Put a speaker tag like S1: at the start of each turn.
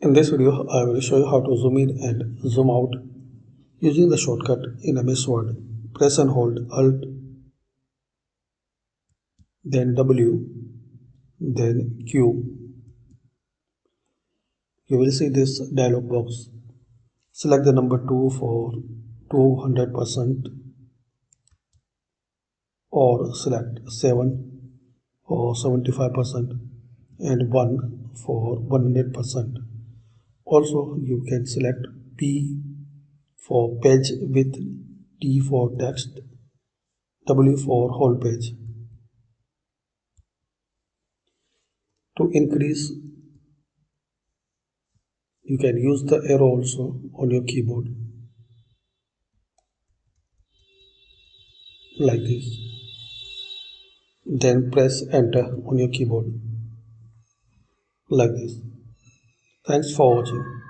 S1: In this video, I will show you how to zoom in and zoom out using the shortcut in MS Word. Press and hold Alt, then W, then Q. You will see this dialog box. Select the number 2 for 200% or select 7 for 75% and 1 for 100%. Also, you can select P for page width, T for text, W for whole page. To increase, you can use the arrow also on your keyboard, like this. Then press enter on your keyboard, like this. Thanks for watching.